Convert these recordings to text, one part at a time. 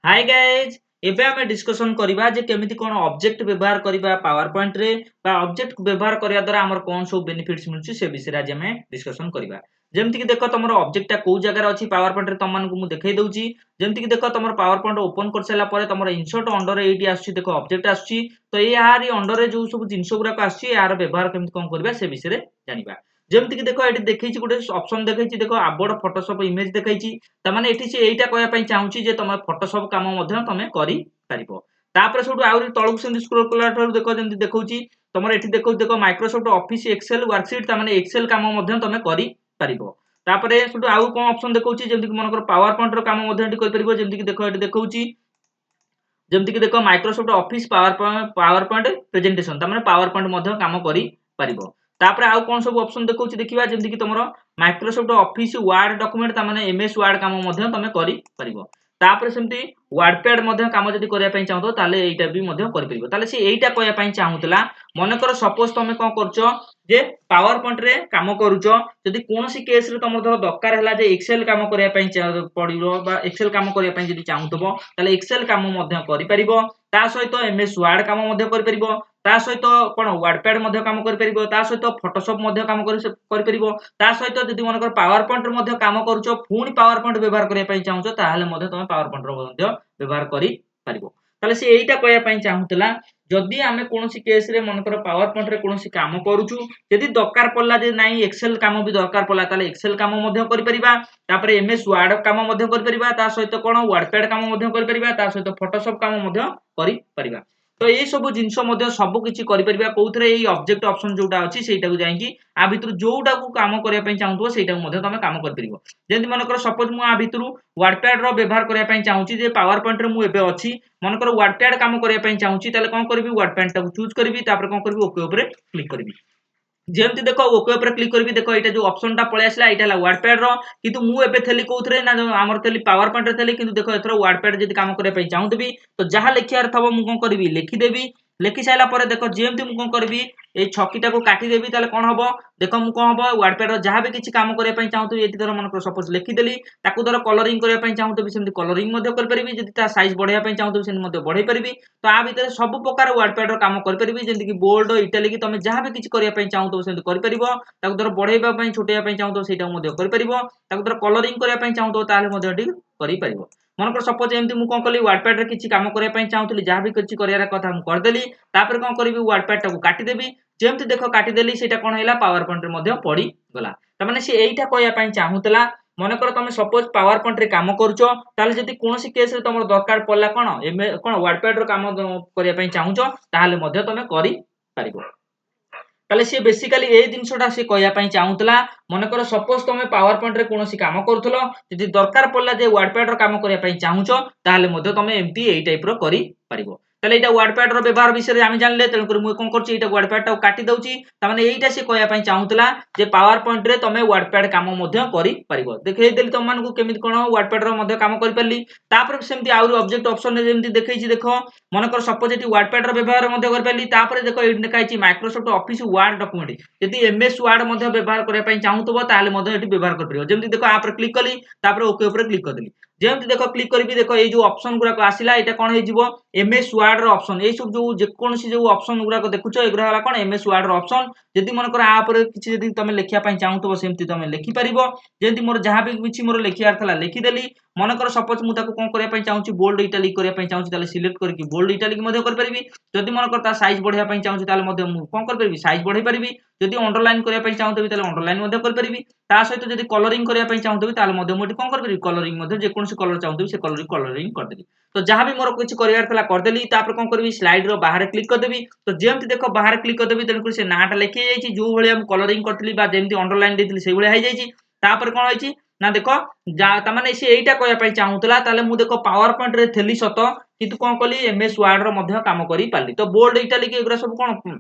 Hi guys एबे आमे discussion करिबा जे केमिति कोन ऑब्जेक्ट व्यवहार करिबा पावर पॉइंट रे बा ऑब्जेक्ट व्यवहार करिया द्वारा हमर कोन सब बेनिफिट्स मिलुची से विषय आज हमें डिस्कशन करिबा। जेमति कि देखो तमरो ऑब्जेक्ट टा को जगह रे अछि पावर पॉइंट रे तमन को मु देखाई दउची। जेमति कि देखो तमरो पावर पॉइंट ओपन कर सला परे तमरो इंसर्ट अंडर एटी आछी देखो ऑब्जेक्ट आछी तो ए यारी अंडर रे जो सब जिंस गुरा को आछी यार व्यवहार केमिति कोन करिबा से विषय रे जानिबा। जेमति कि देखो एटी देखैछि गुटे ऑप्शन देखैछि देखो आबोर्ड फोटोशॉप इमेज देखैछि तमाने एठी से एइटा कहया पई चाहूची जे तमे फोटोशॉप काम मध्य तमे करि परिबो। तापर सेटु आउरी तळकु सेंति स्क्रॉल कला ठरु देखो जेमति देखौची तमर एठी देखौ देखो माइक्रोसॉफ्ट ऑफिस एक्सेल वर्कशीट तमाने एक्सेल काम मध्य तमे करि परिबो। तापर सेटु आउ कोन ऑप्शन देखौची जेमति कि मनकर पावर पॉइंट रो काम मध्य एठी करि परिबो। जेमति कि देखो एठी देखौची जेमति कि देखो Microsoft Office PowerPoint presentation तमाने पावर पॉइंट मध्य काम करि परिबो। तापर आउ कोन सब ऑप्शन देखौची देखिबा जेमति कि तमरो माइक्रोसॉफ्ट ऑफिस वर्ड डॉक्यूमेंट तमाने एमएस वर्ड काम मध्य तमे करि परिबो। तापर सेमति वर्डपैड मध्य काम जदि करिया पई चाहतो ताले एइटा भी मध्य करि परिबो। ताले से एइटा कहया पई चाहूतला मन कर सपोज तमे कोन करचो जे पावर पॉइंट रे काम करूचो जदि कोनोसी केस रे तमर धर दरकार हैला जे एक्सेल काम करिया पई पडिरो बा एक्सेल काम करिया पई जदि चाहूतबो ताले एक्सेल काम मध्य करि परिबो। ता सहित एमएस वर्ड काम मध्य करि परिबो। ता सहित कोन वर्डपैड मध्य काम करि परिबो। ता सहित फोटोशॉप मध्य काम करि परिबो। ता सहित जदि मनकर पावर पॉइंट रे मध्य काम करूचो पुनी पावर पॉइंट व्यवहार करिया पई चाहूचो ताहाले मध्य तमे पावर पॉइंट रो मध्य व्यवहार करि परिबो। ताले से एइटा कहया पई चाहूतला जदि आमे कोनोसी केस रे मनकर पावर पॉइंट रे कोनोसी काम करूचु जदि दरकार पड़ला जे नाही एक्सेल काम भी दरकार पड़ला ताले एक्सेल काम मध्य करि परिबा। तापर एमएस वर्ड काम मध्य करि परिबा। ता सहित कोन वर्डपैड काम मध्य करि परिबा। ता सहित फोटोशॉप काम मध्य करि परिबा। तो ए सब जिंस मध्य सब किछि करि परिबा कोउथरे एई ऑब्जेक्ट ऑप्शन जोटा अछि सेटा को जाईकी आ भितरु जोटा को काम करिया पई चाहूतो सेटा को मध्य तमे काम करि परिबो। जेंति मनकर सपोज मु आ भितरु वर्डपैड रो व्यवहार करिया पई चाहूची जे पावर पॉइंट रे मु एबे अछि मनकर वर्डपैड काम करिया पई चाहूची ताले कोन करबी वर्डपैड टा को चूज करबी तापर कोन करबी ओके ऊपर क्लिक करबी। जेमति देखो ओके ऊपर क्लिक करबी देखो एटा जो ऑप्शन टा पळे आसला एटा ला वर्डपैड रो किंतु मु एबे थेली कोउथरे ना हमर थेली पावर पॉइंट रे थेली किंतु देखो एथरो वर्डपैड जदि काम करिया पई चाहूतबी तो जहा लेखियार थबो मु कोन करबी लिखि देबी। लिखि साइला परे देखो जेमति मु कोन करबी ए छकीटा को काटी देबी ताले कोन हबो देखो मु कोन हबो वर्डपैड रो जहा भी किछि काम करिया पई चाहूतबी एटी धर मन सपोज लिखि देली ताकू धर कलरिंग करिया पई चाहूतबी सेमति कलरिंग मध्य कर परिबी। जदि ता साइज बढ़ाया पई चाहूतबी सेमति मध्य बढ़ाई परिबी। तो आ भितर सब प्रकार वर्डपैड रो काम कर परिबी जेंति कि बोल्ड इटैलिक तमे जहा भी किछि करिया पई चाहूतबो सेमति कर परिबो। ताकू धर बढ़ाइबा पई छोटैया पई चाहूतबो सेटा मध्य कर परिबो। ताकू धर कलरिंग करिया पई चाहूतबो ताले मध्य एटी करि परिबो। मनकर सपोज एमति मु कोन कली वर्डपैड रे किछि काम करिया पई चाहूतली जहा भी किछि करिया कथा मु कर देली तापर कोन करबी वर्डपैड टा को काटी देबी। जेमति देखो काटी देली सेटा कोन हैला पावर पॉइंट रे मध्य पड़ी गला। त माने से एइटा कहया पई चाहूतला मन कर तमे सपोज पावर पॉइंट रे काम करूचो ताले जदि कोनोसी केस रे तमर दरकार पड़ला कोन एमे कोन वर्डपैड रो काम करिया पई चाहूचो ताले मध्य तमे करि परिबो। ताले से बेसिकली ए जिंसटा से कहया पई चाहूतला मन कर सपोज तमे पावर पॉइंट रे कोनोसी काम करूथलो जदि दरकार पड़ला जे वर्डपैड रो काम करिया पई चाहूचो ताले मध्य तमे एमटी एई टाइप रो करि परिबो। ताले एटा वर्डपैड रो व्यवहार विषय रे आमे जानले तेनु कर मु कोन करछि एटा वर्डपैड टा काटी दउछि तामाने एइटा से कहया पई चाहूतला जे पावर पॉइंट रे तमे वर्डपैड काम मध्य करि परिबो। देखै देली तम मानकु केमिति कोन वर्डपैड रो मध्य काम करि परली। तापर सेमति आउर ऑब्जेक्ट ऑप्शन रे जेमति देखैछि देखो मन कर सपोज एटी वर्डपैड रो व्यवहार मध्य करि परली। तापर देखो एटी देखाइछि माइक्रोसॉफ्ट ऑफिस वर्ड डॉक्यूमेंट जदि एमएस वर्ड मध्य व्यवहार करिया पई चाहूतबो ताले मध्य एटी व्यवहार करि परिबो। जेमति देखो आ पर क्लिक कली तापर ओके ऊपर क्लिक कर देली। जेमति देखो क्लिक करबी देखो ए जो ऑप्शन गुरा को आसिला एटा कोन हे जिवो एमएस वर्ड रो ऑप्शन ए सब जो जे कोनसी जो ऑप्शन गुरा को देखुचो एगुरा हला कोन एमएस वर्ड रो ऑप्शन जदि मन कर आ पर किछि जदि तमे लेखिया पई चाहूतबो सेमति तमे लेखि परिबो। जेमति मोर जहा भी किछि मोर लेखियार थला लेखि देली। मन कर सपोज मु ताको कोन करिया पई चाहूची बोल्ड इटैलिक करिया पई चाहूची ताले सिलेक्ट करके बोल्ड इटैलिक मध्य कर परिबी। जदि मन कर ता साइज बढ़िया पई चाहूची ताले मध्य मु कोन कर परिबी साइज बढ़ाई परिबी। जदि अंडरलाइन करिया पई चाहूतबी ताले अंडरलाइन मध्य कर परिबी। ता सहित जदि कलरिंग करिया पई चाहूतबी ताले मध्य मु एटी कोन कर परिबी कलरिंग मध्य जे कोनसी कलर चाहूतबी से कलरिंग कर देबी। तो जहां भी मोर कुछ करियार थला कर देली तापर कोन करबी स्लाइड रो बाहर क्लिक कर देबी। तो जेमति देखो बाहर क्लिक कर देबी तेनु से नाटा लेखि जाईची जो भलिया हम कलरिंग करतली बा जेमति अंडरलाइन देतली सेइ भलिया हे जाईची। तापर कोन होईची ना देखो जा त माने से एइटा कहया पई चाहूतला ताले मु देखो पावर पॉइंट रे थेली सत किंतु कोन कली एमएस वर्ड रो मध्य काम करि पाली। तो बोल्ड इटैलिक एगुरा सब कोन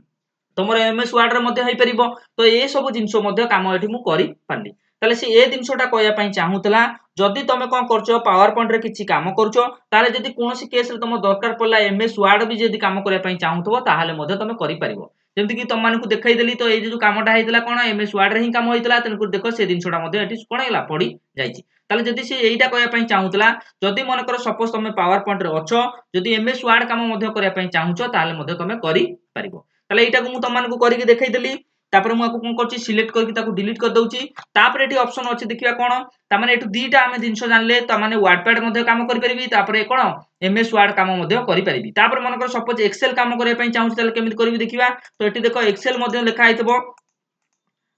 तमर एमएस वर्ड रे मध्य हे परिबो। तो ए सब जिंसो मध्य काम एठी मु करि पाली। ताले से ए जिंसोटा कहया पई चाहूतला जदि तमे कोन करचो पावर पॉइंट रे किछि काम करचो ताले जदि कोनोसी केस रे तम दरकार पड़ला एमएस वर्ड भी जदि काम करिया पई चाहूतबो ताहाले मध्य तमे करि परिबो। जेमति कि तुम मानकु देखाई देली तो ए जो कामटा हेतिला कोन एमएस वर्ड रे ही काम होइतला तेनकु देखो से दिनछोटा मध्ये एटी कोन हैला पड़ी जाईची ताले जदि से एइटा कहया पई चाहुतला जदि मन कर सपोज तुम पावर पॉइंट रे अछो जदि एमएस वर्ड काम मध्ये करया पई चाहुचो ताले मध्ये तुम करि परिबो ताले एइटा को मु तुम मानकु करिके देखाई देली तापर मु आकु कोन करची सिलेक्ट करके ताकू डिलीट कर दउची तापर एटी ऑप्शन अछि देखिया कोन ता माने एटु दीटा आमे दिनछो जानले त माने वर्डपैड मध्ये काम करि परिबी तापर कोन एमएस वर्ड काम मध्ये करि परिबी तापर मन कर सपोज एक्सेल काम करया पई चाहुची ताले केमिति करबी देखिबा तो एटी देखो एक्सेल मध्ये लिखा आइतबो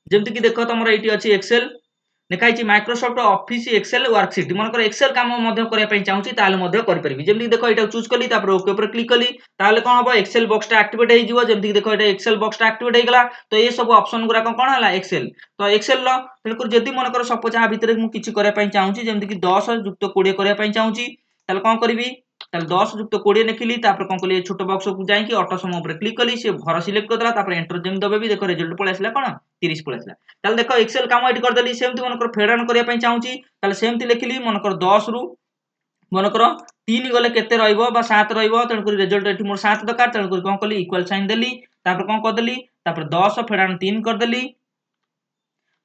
जेमति कि देखो तमरो एटी अछि एक्सेल लिखाई माइक्रोसॉफ्ट ऑफिस एक्सेल वर्कशीट मनकर एक्सेल काम मध्ये करया पई चाहुची ताले मध्ये करि परिबी जेमति देखो एटा चूज कली तापर ओके ऊपर क्लिक कली ताले कोन हबो एक्सेल बॉक्स टा एक्टिवेट हे जिवो जेमति देखो एटा एक्सेल बॉक्स टा एक्टिवेट हे गेला तो ए सब ऑप्शन गुरा कोन हला एक्सेल तो एक्सेल लो तेनकर जदि मनकर सपोज आ भितरे मु किछि करया पई चाहुची जेमति कि 10 + 20 करया पई चाहुची ताले कोन करबी ताले 10 + 20 लिखिली तापर कोन कली छोटो बॉक्स को जाई कि ऑटो सम ऊपर क्लिक कली से घर सिलेक्ट करदला तापर एंटर जेम दबेबी देखो रिजल्ट पळे आसला कोन 30 पळे आसला ताले देखो एक्सेल काम एडी कर देली सेमति मनकर फेडान करया पई चाहुची ताले सेमति लिखिली मनकर 10 रु मनकर 3 गले केते रहइबो बा 7 रहइबो तणकुरी रिजल्ट एठी मोर 7 दरकार तणकुरी कोन कली इक्वल साइन देली तापर कोन कर देली तापर 10 फेडान 3 कर देली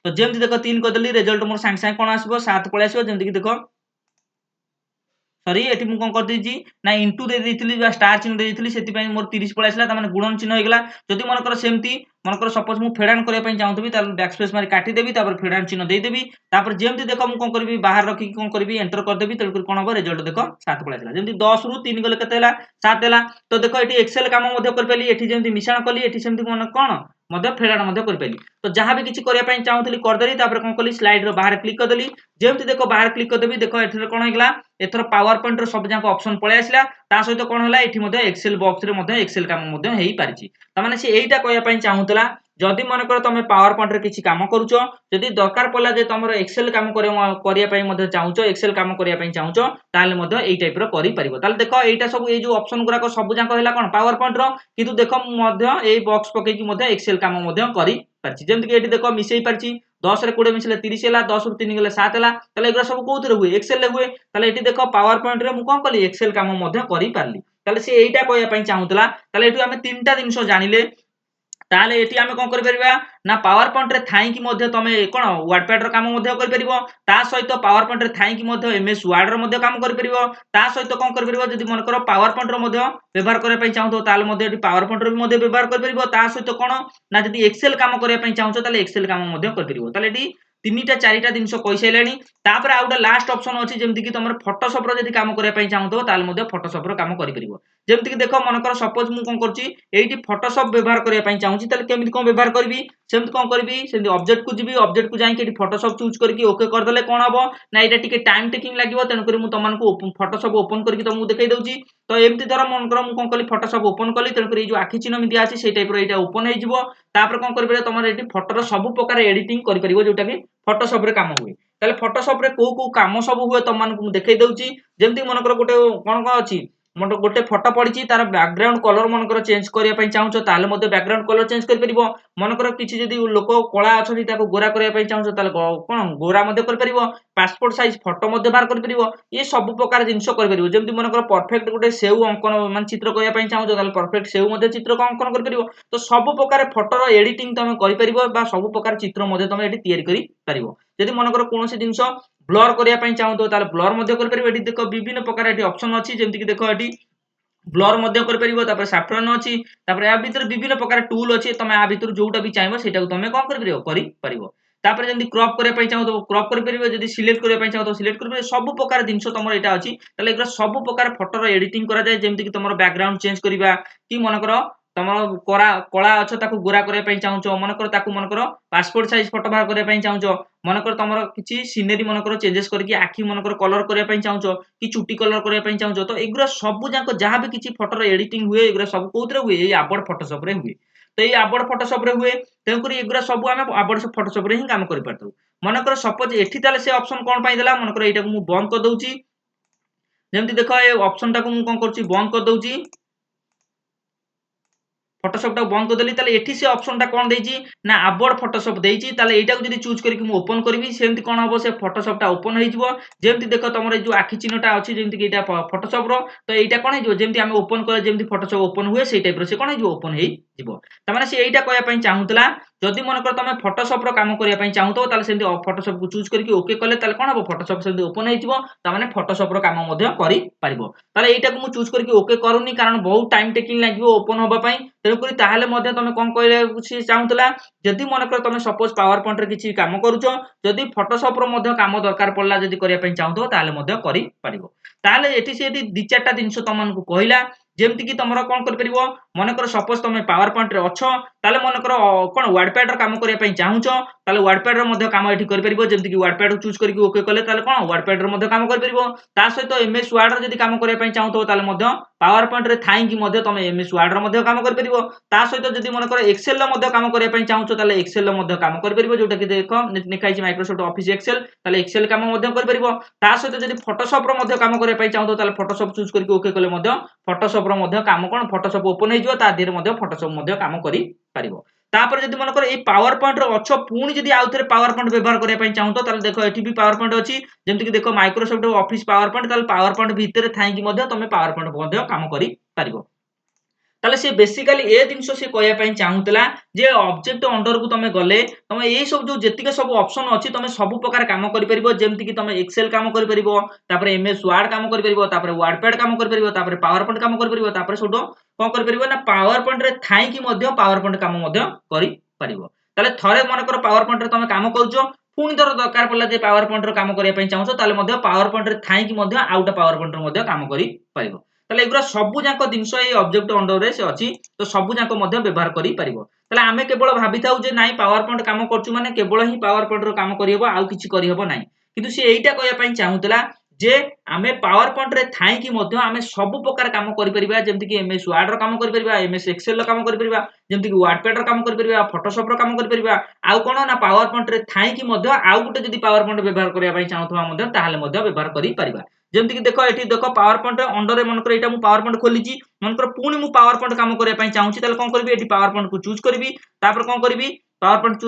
तो जेमति देखो 3 कर देली रिजल्ट मोर सांग सांग कोन आसीबो 7 पळे आसीबो जेमति कि देखो सॉरी एठी मु कोन कर देजी ना इनटू दे देथिली बा स्टार चिन्ह दे देथिली सेति पई मोर 30 पळे आसला त माने गुणन चिन्ह होइगला जदि मन कर सेमति मन कर सपोज मु फेडान करया पई चाहतबी त बैक स्पेस मारी काटी देबी तापर फेडान चिन्ह दे देबी तापर जेमति देखो मु कोन करबी बाहर रखी कोन करबी एंटर कर देबी तलकुर कोन हो रिजल्ट देखो 7 पळे आसला जेमति 10 रु 3 गले केते हला 7 हला तो देखो एठी एक्सेल काम मध्ये कर पेली एठी जेमति मिश्रण कली एठी सेमति मन कोन मध्ये फेडान मध्ये कर पेली तो जहां भी किछि करया पई चाहतली कर देली तापर कोन कली स्लाइड रो बाहर क्लिक कर देली जेमति देखो बाहर क्लिक कर देबी देखो एठी कोन होइगला एथर पावर पॉइंट रो सब जाक ऑप्शन पळे आसला ता सहित कोन हला एठी मध्ये एक्सेल बॉक्स रे मध्ये एक्सेल काम मध्ये हेई पारिछि त माने से एइटा कहया पई चाहतला जदि मन कर तमे पावर पॉइंट रे किछि काम करूचो जदि दरकार पडला जे तमरो एक्सेल काम करिया पई मध्ये चाहूचो एक्सेल काम करिया पई चाहूचो ताले मध्ये एई टाइप रो करि परिबो ताले देखो एइटा सब ए जो ऑप्शन गुरा को सब जाक हला कोन पावर पॉइंट रो किंतु देखो मध्ये एई बॉक्स पके कि मध्ये एक्सेल काम मध्ये करि पारछि जेमति कि एठी देखो मिसेई पारछि 10 रे 20 मिसले 30 हला 10 रु 3 गले 7 हला ताले एगरा सब कोउथरे हुए एक्सेल ले हुए ताले एठी देखो पावर पॉइंट रे मु कोन कली एक्सेल काम मध्ये करि पारली ताले से एइटा कहया पई चाहूतला ताले एठु हमें तीनटा दिनसो जानिले ताले एठी आमे कोन करि परिबा ना पावर पॉइंट रे थाई कि मध्ये तमे कोन वर्डपैड रो काम मध्ये करि परिबो ता सहित पावर पॉइंट रे थाई कि मध्ये एमएस वर्ड रो मध्ये काम करि परिबो ता सहित कोन करि परिबो जदि मन करो पावर पॉइंट रो मध्ये व्यवहार करे पई चाहतो ताले मध्ये एठी पावर पॉइंट रो मध्ये व्यवहार करि परिबो ता सहित कोन ना जदि एक्सेल काम करे पई चाहतो ताले एक्सेल काम मध्ये करि परिबो ताले एठी तीनटा चारिटा दिनसो कहि सैलानी तापर आ उडा लास्ट ऑप्शन अछि जेमति कि तमर फोटोशॉप रो जदि काम करे पई चाहतो ताले मध्ये फोटोशॉप रो काम करि परिबो जेमति कि देखो मन कर सपोज मु कोन करछि एइटी फोटोशॉप व्यवहार करे पई चाहूची ताले केमिति कोन व्यवहार करबी सेमति कोन करबी सेमति ऑब्जेक्ट को जिबी ऑब्जेक्ट को जाई के फोटोशॉप चूज करके ओके कर देले कोन हबो ना एटा टिके टाइम टेकिंग लागिवो तन करी मु तमन को फोटोशॉप ओपन करके तमु देखाई दउची तो एमति धर मन कर मु कोन कली फोटोशॉप ओपन कली तन करी जो आखि चिन्ह मिदिया अछि सेई टाइप रो एटा ओपन हे जिवो तापर कोन करबे तमर एटी फोटो रो सब प्रकार एडिटिंग करि परिबो जोटा कि फोटोशॉप रे काम हुए ताले फोटोशॉप रे को काम सब हुए तमन को देखाई दउची जेमति मन कर गोटे कोन कोन अछि मोटो गोटे फोटो पडिची तार बैकग्राउंड कलर मनकर चेंज करिया पई चाहूचो ताले मध्ये बैकग्राउंड कलर चेंज करि परिबो मनकर किछि जदी लोक कला अछनी ताको गोरा करिया पई चाहूचो ताले कोन गोरा मध्ये करि परिबो पासपोर्ट साइज फोटो मध्ये बाहर करि परिबो ये सब प्रकार जिंस करि परिबो जेमति मनकर परफेक्ट गोटे सेव अंकन मान चित्र करिया पई चाहूचो ताले परफेक्ट सेव मध्ये चित्र को अंकन करि परिबो तो सब प्रकार फोटो रो एडिटिंग तमे करि परिबो बा सब प्रकार चित्र मध्ये तमे एटी तयारी करि परिबो जदि मनकर कोनोसी जिंस ब्लर करिया पई चाहूतो ताले ब्लर मध्ये करि परिबो एटी देखो विभिन्न प्रकार एटी ऑप्शन अछि जेमति कि देखो एटी ब्लर मध्ये कर परिबो तापर सैफ्रन अछि तापर या भीतर विभिन्न प्रकार टूल अछि तमे आ भीतर जोटा भी चाहिबो सेटा को तमे कोन करि परिबो तापर जंदी क्रॉप करे पई चाहो तो क्रॉप करि परिबो जदी सिलेक्ट करे पई चाहो तो सिलेक्ट करि परिबो सब प्रकार जिंस तमर एटा अछि तले एकरा सब प्रकार फोटो रो एडिटिंग करा जाय जेमति कि तमर बैकग्राउंड चेंज करिबा कि मन करो तमर कला अछ ताकू गोरा करे पई चाहूचो मन करो ताकू मन करो पासपोर्ट साइज फोटो बाहर करे पई चाहूचो मन करो तमर किछि सीनरी मन करो चेंजेस करके आखि मन करो कलर करे पई चाहूचो कि चुटी कलर करे पई चाहूचो तो एगुरा सब जाक जहां भी किछि फोटो रो एडिटिंग हुए एगुरा सब कोउतरे हुए ए आबोर्ड फोटोशॉप रे हुए तो ये आबोर्ड फोटोशॉप रे हुए तेनकरी एगुरा सब आमे आबोर्ड फोटोशॉप रे ही काम करि परतौ मन करो सपोज एठी ताले से ऑप्शन कोन पई देला मन करो एटा को मु बंद कर दउची जेमति देखो ए ऑप्शन टा को मु कोन करची बंद कर दउची ଫଟୋସପ୍ ଟାକୁ ବନ୍ଦ କରିଦେଲି ତାହେଲେ ଏଠି ସେ ଅପସନ୍ ଟା କଣ ଦେଇଛି ନା ଆବୋର୍ଡ ଫଟୋସପ୍ ଦେଇଛି। ତାହେଲେ ଏଇଟାକୁ ଯଦି ଚୁଜ୍ କରିକି ମୁଁ ଓପନ୍ କରିବି ସେମିତି କଣ ହବ ସେ ଫଟୋସପ୍ ଟା ଓପନ୍ ହେଇଯିବ। ଯେମିତି ଦେଖ ତମର ଏଇ ଯୋଉ ଆଖି ଚିହ୍ନଟା ଅଛି ଯେମିତି କି ଏଇଟା ଫଟୋସପ୍ ର ତ ଏଇଟା କଣ ହେଇଯିବ ଯେମିତି ଆମେ ଓପନ୍ କଲେ ଯେମିତି ଫଟୋସପ୍ ଓପନ୍ ହୁଏ ସେଇ ଟାଇପ୍ ର ସେ କଣ ହେଇଯିବ ଓପନ୍ ହେଇଯିବ। ତାମାନେ ସେ ଏଇଟା କହିବା ପାଇଁ ଚାହୁଁଥିଲା ଯଦି ମନେକର ତମେ ଫଟୋସପ୍ ର କାମ କରିବା ପାଇଁ ଚାହୁଁଥିବ ତାହେଲେ ସେମିତି ଫଟୋସପ୍ କୁ ଚୁଜ୍ କରିକି ଓକେ କଲେ ତାହେଲେ କଣ ହବ ଫଟୋସପ୍ ସେମିତି ଓପନ୍ ହେଇଯିବ। ତାମାନେ ଫଟୋସପ୍ ର କାମ ମଧ୍ୟ କରିପାରିବ। ତାହେଲେ ଏଇଟାକୁ ମୁଁ ଚୁଜ୍ କରିକି ଓକେ କରୁନି କାରଣ ବହୁତ ଟାଇମ୍ ଟେକିଂ ଲାଗିବ ଓପନ୍ ହବା ପାଇଁ। ତେଣୁକରି ତାହେଲେ ମଧ୍ୟ ତମେ କଣ କହିବାକୁ ସେ ଚାହୁଁଥିଲା ଯଦି ମନେକର ତମେ ସପୋଜ୍ ପାୱାର ପଏଣ୍ଟ ରେ କିଛି କାମ କରୁଛ ଯଦି ଫଟୋସପ୍ ର ମଧ୍ୟ କାମ ଦରକାର ପଡିଲା ଯଦି କରିବା ପାଇଁ ଚାହୁଁଥିବ ତାହେଲେ ମଧ୍ୟ କରିପାରିବ। ତାହେଲେ ଏଠି ସେ ଦି ଚାରିଟା ଜିନିଷ ତମମାନଙ୍କୁ କହିଲା ଯେମିତି କି ତମର କଣ କରିପାରିବ ମନେକର ସପୋଜ୍ ତମେ ପାୱାର ପଏଣ୍ଟ ରେ ଅଛ ତାହେଲେ ମନେକର କଣ ୱାର୍ଡପ୍ୟାଡ୍ ର କାମ କରିବା ପାଇଁ ଚାହୁଁଛ ତାହେଲେ ୱାର୍ଡପ୍ୟାଡ୍ ର ମଧ୍ୟ କାମ ଏଠି କରିପାରିବ। ଯେମିତି କି ୱାର୍ଡପ୍ୟାଡ୍ କୁ ଚୁଜ୍ କରିକି ଓକେ କଲେ ତାହେଲେ କଣ ୱାର୍ଡପ୍ୟାଡ୍ ର ମଧ୍ୟ କାମ କରିପାରିବ। ତା ସହିତ ଏମଏସ୍ ୱାର୍ଡ ର ଯଦି କାମ କରିବା ପାଇଁ ଚାହୁଁଥିବ ତାହେଲେ ମଧ୍ୟ ପାୱାର ପଏଣ୍ଟ ରେ ଥାଇକି ମଧ୍ୟ ତମେ ଏମଏସ୍ ୱାର୍ଡ ର ମଧ୍ୟ କାମ କରିପାରିବ। ତା ସହିତ ଯଦି ମନେକର ଏକ୍ସେଲ୍ ର ମଧ୍ୟ କାମ କରିବା ପାଇଁ ଚାହୁଁଛ ତାହେଲେ ଏକ୍ସେଲ୍ ର ମଧ୍ୟ କାମ କରିପାରିବ। ଯୋଉଟା କି ଦେଖ ଲେଖା ହେଇଛି ମାଇକ୍ରୋସଫ୍ଟ ଅଫିସ୍ ଏକ୍ସେଲ୍ ତାହେଲେ ଏକ୍ସେଲ୍ କାମ ମଧ୍ୟ କରିପାରିବ। ତା ସହିତ ଯଦି ଫଟୋସପ୍ ର ମଧ୍ୟ କାମ କରିବା ପାଇଁ ଚାହୁଁଥିବ ତାହେଲେ ଫଟୋସପ୍ ଚୁଜ୍ କରିକି ଓକେ କଲେ ମଧ୍ୟ ଫଟୋସପ୍ ର ମଧ୍ୟ କାମ କଣ ଫଟୋସପ୍ ଓପନ୍ ହେଇଯିବ ତା ଦେହରେ ମଧ୍ୟ ଫଟୋସପ୍ ମଧ୍ୟ କାମ କରିପାରିବ। ତାପରେ ଯଦି ମନେକର ଏଇ ପାୱାର ପଏଣ୍ଟ ର ଅଛ ପୁଣି ଯଦି ଆଉ ଥରେ ପାୱାର ପଏଣ୍ଟ ବ୍ୟବହାର କରିବା ପାଇଁ ଚାହୁଁତ ତାହେଲେ ଦେଖ ଏଠି ବି ପାୱାର ପଏଣ୍ଟ ଅଛି ଯେମିତି କି ଦେଖ ମାଇକ୍ରୋସଫ୍ଟ ଅଫିସ୍ ପାୱାର ପଏଣ୍ଟ ତାହେଲେ ପାୱାର ପଏଣ୍ଟ ଭିତରେ ଥାଇକି ମଧ୍ୟ ତମେ ପାୱାର ପଏଣ୍ଟ ମଧ୍ୟ କାମ କରିପାରିବ। ତାହେଲେ ସେ ବେସିକାଲି ଏ ଜିନିଷ ସେ କହିବା ପାଇଁ ଚାହୁଁଥିଲା ଯେ ଅବଜେକ୍ଟ ଅଣ୍ଡରକୁ ତମେ ଗଲେ ତମେ ଏଇ ସବୁ ଯୋଉ ଯେତିକି ସବୁ ଅପସନ୍ ଅଛି ତମେ ସବୁ ପ୍ରକାର କାମ କରିପାରିବ। ଯେମିତି କି ତମେ ଏକ୍ସେଲ୍ କାମ କରିପାରିବ ତାପରେ ଏମଏସ୍ ୱାର୍ଡ କାମ କରିପାରିବ ତାପରେ ୱାର୍ଡପ୍ୟାଡ୍ କାମ କରିପାରିବ ତାପରେ ପାୱାର ପଏଣ୍ଟ କାମ କରିପାରିବ ତାପରେ ସେଠୁ କଣ କରିପାରିବ ନା ପାୱାର ପଏଣ୍ଟ ରେ ଥାଇକି ମଧ୍ୟ ପାୱାର ପଏଣ୍ଟ କାମ ମଧ୍ୟ କରିପାରିବ। ତାହେଲେ ଥରେ ମନେକର ପାୱାର ପଏଣ୍ଟ ରେ ତମେ କାମ କରୁଛ ପୁଣି ଧର ଦରକାର ପଡିଲା ଯେ ପାୱାର ପଏଣ୍ଟ ର କାମ କରିବା ପାଇଁ ଚାହୁଁଛ ତାହେଲେ ମଧ୍ୟ ପାୱାର ପଏଣ୍ଟ ରେ ଥାଇକି ମଧ୍ୟ ଆଉ ଗୋଟେ ପାୱାର ପଏଣ୍ଟ ର ମଧ୍ୟ କାମ କରିପାରିବ। ତାହେଲେ ଏଗୁରା ସବୁ ଯାକ ଜିନିଷ ଏଇ ଅବଜେକ୍ଟ ଅଣ୍ଡରରେ ସେ ଅଛି ତ ସବୁ ଯାକ ମଧ୍ୟ ବ୍ୟବହାର କରିପାରିବ। ତାହେଲେ ଆମେ କେବଳ ଭାବିଥାଉ ଯେ ନାଇଁ ପାୱାର ପଏଣ୍ଟ କାମ କରୁଛୁ ମାନେ କେବଳ ହିଁ ପାୱାର ପଏଣ୍ଟ ର କାମ କରିହବ ଆଉ କିଛି କରିହବ ନାହିଁ। କିନ୍ତୁ ସେ ଏଇଟା କହିବା ପାଇଁ ଚାହୁଁଥିଲା ଯେ ଆମେ ପାୱାର ପଏଣ୍ଟ ରେ ଥାଇକି ମଧ୍ୟ ଆମେ ସବୁ ପ୍ରକାର କାମ କରିପାରିବା। ଯେମିତି କି ଏମଏସ୍ ୱାର୍ଡ ର କାମ କରିପାରିବା ଏମଏସ୍ ଏକ୍ସେଲ୍ ର କାମ କରିପାରିବା ଯେମିତି କି ୱାର୍ଡପ୍ୟାଡ୍ ର କାମ କରିପାରିବା ଫଟୋସପ୍ ର କାମ କରିପାରିବା। ଆଉ କଣ ନା ପାୱାର ପଏଣ୍ଟ ରେ ଥାଇକି ମଧ୍ୟ ଆଉ ଗୋଟେ ଯଦି ପାୱାର ପଏଣ୍ଟ ବ୍ୟବହାର କରିବା ପାଇଁ ଚାହୁଁଥିବା ମଧ୍ୟ ତାହେଲେ ମଧ୍ୟ ବ୍ୟବହାର କରିପାରିବା। ଯେମିତି କି ଦେଖ ଏଠି ଦେଖ ପାୱାର ପଏଣ୍ଟ ଅଣ୍ଡରରେ ମନେକର ଏଇଟା ମୁଁ ପାୱାର ପଏଣ୍ଟ ଖୋଲିଛି ମନେକର ପୁଣି ମୁଁ ପାୱାର ପଏଣ୍ଟ କାମ କରିବା ପାଇଁ ଚାହୁଁଛି ତାହେଲେ କଣ କରିବି ଏଠି ପାୱାର ପଏଣ୍ଟ କୁ ଚୁଜ୍ କରିବି ତାପରେ କଣ କରିବି ପାୱାର ପଏଣ୍ଟ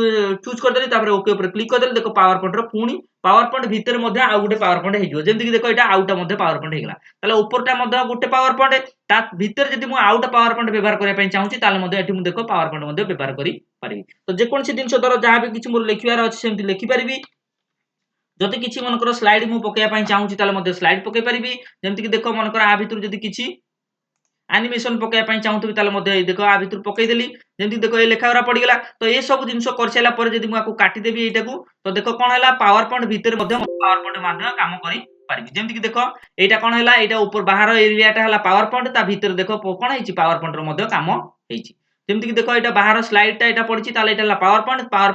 ଚୁଜ୍ କରିଦେଲି ତାପରେ ଓକେ ଉପରେ କ୍ଲିକ୍ କରିଦେଲି ଦେଖ ପାୱାର ପଏଣ୍ଟ ର ପୁଣି ପାୱାର ପଏଣ୍ଟ ଭିତରେ ମଧ୍ୟ ଆଉ ଗୋଟେ ପାୱାର ପଏଣ୍ଟ ହେଇଯିବ। ଯେମିତି କି ଦେଖ ଏଇଟା ଆଉଟା ମଧ୍ୟ ପାୱାର ପଏଣ୍ଟ ହେଇଗଲା। ତାହେଲେ ଉପରଟା ମଧ୍ୟ ଗୋଟେ ପାୱାର ପଏଣ୍ଟ ତା ଭିତରେ ଯଦି ମୁଁ ଆଉଟା ପାୱାର ପଏଣ୍ଟ ବ୍ୟବହାର କରିବା ପାଇଁ ଚାହୁଁଛି ତାହେଲେ ମଧ୍ୟ ଏଠି ମୁଁ ଦେଖ ପାୱାର ପଏଣ୍ଟ ମଧ୍ୟ ବ୍ୟବହାର କରିପାରିବି। ତ ଯେକୌଣସି ଜିନିଷ ଧର ଯାହା ବି କିଛି ମୋର ଲେଖିବାର ଅଛି ସେମିତି ଲେଖିପାରିବି। ଯଦି କିଛି ମନେକର ସ୍ଲାଇଡ୍ ମୁଁ ପକେଇବା ପାଇଁ ଚାହୁଁଛି ତାହେଲେ ମଧ୍ୟ ସ୍ଲାଇଡ୍ ପକେଇ ପାରିବି। ଯେମିତି କି ଦେଖ ମନେକର ଆ ଭିତରୁ ଯଦି କିଛି ଆନିମେସନ ପକେଇବା ପାଇଁ ଚାହୁଁଥିବି ତାହେଲେ ମଧ୍ୟ ଏଇ ଦେଖ ଆ ଭିତରୁ ପକେଇଦେଲି। ଯେମିତି ଦେଖ ଏ ଲେଖା ଗୁରା ପଡିଗଲା ତ ଏ ସବୁ ଜିନିଷ କରିସାରିଲା ପରେ ଯଦି ମୁଁ ଆକୁ କାଟିଦେବି ଏଇଟାକୁ ତ ଦେଖ କଣ ହେଲା ପାୱାର ପଏଣ୍ଟ ଭିତରେ ମଧ୍ୟ ପାୱାର ପଏଣ୍ଟ ମଧ୍ୟ କାମ କରିପାରିବି। ଯେମିତି କି ଦେଖ ଏଇଟା କଣ ହେଲା ଏଇଟା ଉପର ବାହାର ଏରିଆଟା ହେଲା ପାୱାର ପଏଣ୍ଟ ତା ଭିତରେ ଦେଖ କଣ ହେଇଛି ପାୱାର ପଏଣ୍ଟ ର ମଧ୍ୟ କାମ ହେଇଛି। ଯେମିତି କି ଦେଖ ଏଇଟା ବାହାର ସ୍ଲାଇଡ୍ ଟା ଏଇଟା ପଡିଛି ତାହେଲେ ଏଇଟା ହେଲା ପାୱାର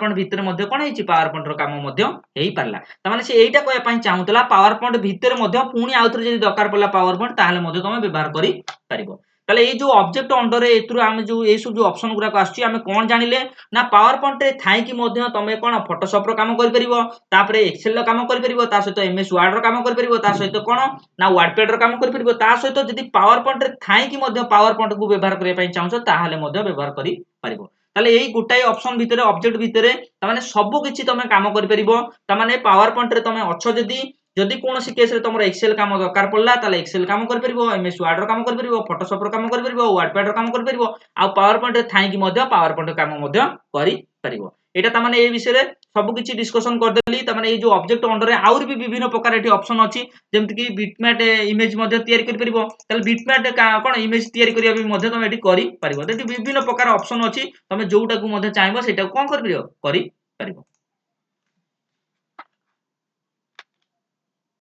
ପଏଣ୍ଟ ଭିତରେ ମଧ୍ୟ କଣ ହେଇଛି ପାୱାର ପଏଣ୍ଟ ର କାମ ମଧ୍ୟ ହେଇପାରିଲା। ତାମାନେ ସେ ଏଇଟା କହିବା ପାଇଁ ଚାହୁଁଥିଲା ପାୱାର ପଏଣ୍ଟ ଭିତରେ ମଧ୍ୟ ପୁଣି ଆଉଥରେ ଯଦି ଦରକାର ପଡିଲା ପାୱାର ପଏଣ୍ଟ ତାହେଲେ ମଧ୍ୟ ତମେ ବ୍ୟବହାର କରିପାରିବ। ତାହେଲେ ଏଇ ଯୋଉ ଅବଜେକ୍ଟ ଅଣ୍ଡରରେ ଏଥିରୁ ଆମେ ଯୋଉ ଏଇ ସବୁ ଯୋଉ ଅପସନ ଗୁଡାକ ଆସୁଛି ଆମେ କଣ ଜାଣିଲେ ନା ପାୱାର ପଏଣ୍ଟ ରେ ଥାଇକି ମଧ୍ୟ ତମେ କଣ ଫଟୋସପ୍ ର କାମ କରିପାରିବ ତାପରେ ଏକ୍ସେଲ୍ ର କାମ କରିପାରିବ ତା ସହିତ ଏମଏସ୍ ୱାର୍ଡ ର କାମ କରିପାରିବ ତା ସହିତ କଣ ନା ୱାର୍ଡପ୍ୟାଡ୍ ର କାମ କରିପାରିବ ତା ସହିତ ଯଦି ପାୱାର ପଏଣ୍ଟ ରେ ଥାଇକି ମଧ୍ୟ ପାୱାର ପଏଣ୍ଟ କୁ ବ୍ୟବହାର କରିବା ପାଇଁ ଚାହୁଁଛ ତାହେଲେ ମଧ୍ୟ ବ୍ୟବହାର କରିପାରିବ। ତାହେଲେ ଏଇ ଗୋଟାଏ ଅପସନ ଭିତରେ ଅବଜେକ୍ଟ ଭିତରେ ତାମାନେ ସବୁ କିଛି ତମେ କାମ କରିପାରିବ। ତାମାନେ ପାୱାର ପଏଣ୍ଟ ରେ ତମେ ଅଛ ଯଦି କୌଣସି କେସ୍ ରେ ତମର ଏକ୍ସେଲ୍ କାମ ଦରକାର ପଡିଲା ତାହେଲେ ଏକ୍ସେଲ୍ କାମ କରିପାରିବ ଏମଏସ୍ ୱାର୍ଡ ର କାମ କରିପାରିବ ଫଟୋସପ୍ ର କାମ କରିପାରିବ ୱାର୍ଡପ୍ୟାଡ୍ ର କାମ କରିପାରିବ ଆଉ ପାୱାର ପଏଣ୍ଟ ରେ ଥାଇକି ମଧ୍ୟ ପାୱାର ପଏଣ୍ଟ କାମ ମଧ୍ୟ କରିପାରିବ। ଏଇଟା ତାମାନେ ଏଇ ବିଷୟରେ ସବୁ କିଛି ଡିସ୍କସନ କରିଦେଲି। ତାମାନେ ଏଇ ଯୋଉ ଅବଜେକ୍ଟ ଅଣ୍ଡରରେ ଆହୁରି ବି ବିଭିନ୍ନ ପ୍ରକାର ଏଠି ଅପସନ ଅଛି ଯେମିତି କି ବିଟମ୍ୟାଟ୍ ଇମେଜ ମଧ୍ୟ ତିଆରି କରିପାରିବ। ତାହେଲେ ବିଟମ୍ୟାଟ୍ କଣ ଇମେଜ ତିଆରି କରିବା ପାଇଁ ମଧ୍ୟ ତମେ ଏଠି କରିପାରିବ। ଏଠି ବିଭିନ୍ନ ପ୍ରକାର ଅପସନ ଅଛି ତମେ ଯୋଉଟାକୁ ମଧ୍ୟ ଚାହିଁବ ସେଇଟାକୁ କଣ କରିପାରିବ କରିପାରିବ।